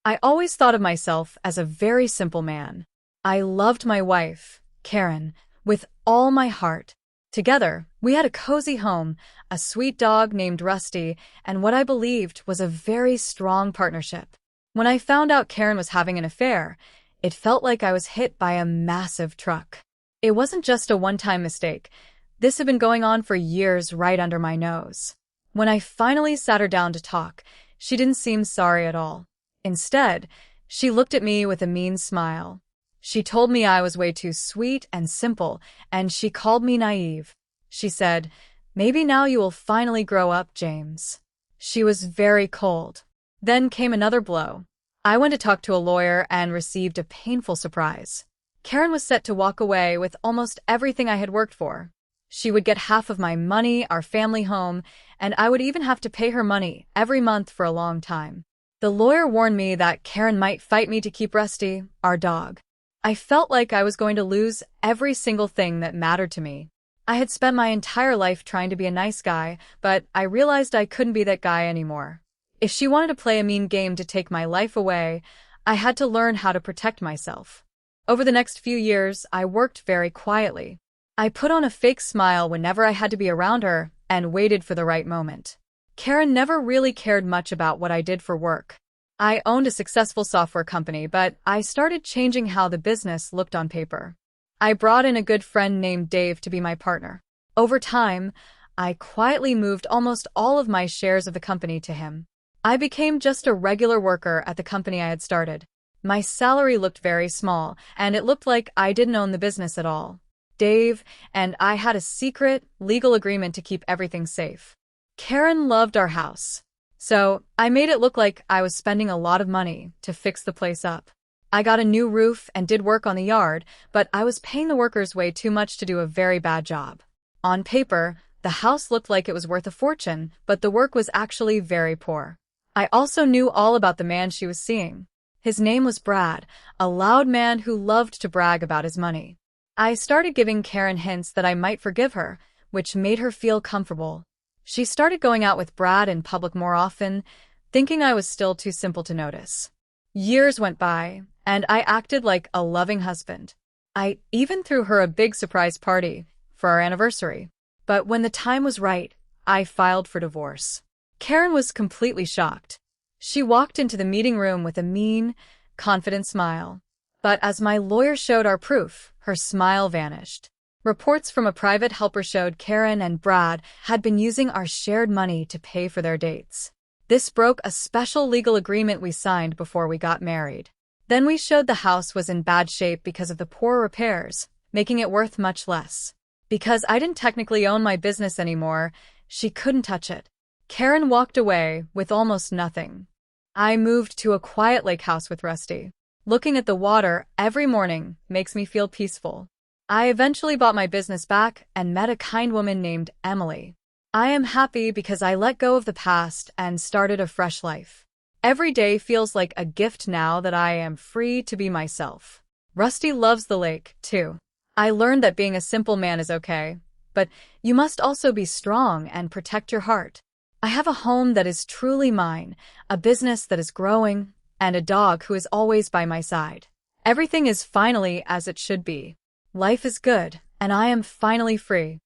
I always thought of myself as a very simple man. I loved my wife, Karen, with all my heart. Together, we had a cozy home, a sweet dog named Rusty, and what I believed was a very strong partnership. When I found out Karen was having an affair, it felt like I was hit by a massive truck. It wasn't just a one-time mistake. This had been going on for years right under my nose. When I finally sat her down to talk, she didn't seem sorry at all. Instead, she looked at me with a mean smile. She told me I was way too sweet and simple, and she called me naive. She said, "Maybe now you will finally grow up, James." She was very cold. Then came another blow. I went to talk to a lawyer and received a painful surprise. Karen was set to walk away with almost everything I had worked for. She would get half of my money, our family home, and I would even have to pay her money every month for a long time. The lawyer warned me that Karen might fight me to keep Rusty, our dog. I felt like I was going to lose every single thing that mattered to me. I had spent my entire life trying to be a nice guy, but I realized I couldn't be that guy anymore. If she wanted to play a mean game to take my life away, I had to learn how to protect myself. Over the next few years, I worked very quietly. I put on a fake smile whenever I had to be around her and waited for the right moment. Karen never really cared much about what I did for work. I owned a successful software company, but I started changing how the business looked on paper. I brought in a good friend named Dave to be my partner. Over time, I quietly moved almost all of my shares of the company to him. I became just a regular worker at the company I had started. My salary looked very small, and it looked like I didn't own the business at all. Dave and I had a secret, legal agreement to keep everything safe. Karen loved our house, so I made it look like I was spending a lot of money to fix the place up. I got a new roof and did work on the yard, but I was paying the workers way too much to do a very bad job. On paper, the house looked like it was worth a fortune, but the work was actually very poor. I also knew all about the man she was seeing. His name was Brad, a loud man who loved to brag about his money. I started giving Karen hints that I might forgive her, which made her feel comfortable. She started going out with Brad in public more often, thinking I was still too simple to notice. Years went by, and I acted like a loving husband. I even threw her a big surprise party for our anniversary. But when the time was right, I filed for divorce. Karen was completely shocked. She walked into the meeting room with a mean, confident smile. But as my lawyer showed our proof, her smile vanished. Reports from a private helper showed Karen and Brad had been using our shared money to pay for their dates. This broke a special legal agreement we signed before we got married. Then we showed the house was in bad shape because of the poor repairs, making it worth much less. Because I didn't technically own my business anymore, she couldn't touch it. Karen walked away with almost nothing. I moved to a quiet lake house with Rusty. Looking at the water every morning makes me feel peaceful. I eventually bought my business back and met a kind woman named Emily. I am happy because I let go of the past and started a fresh life. Every day feels like a gift now that I am free to be myself. Rusty loves the lake, too. I learned that being a simple man is okay, but you must also be strong and protect your heart. I have a home that is truly mine, a business that is growing, and a dog who is always by my side. Everything is finally as it should be. Life is good, and I am finally free.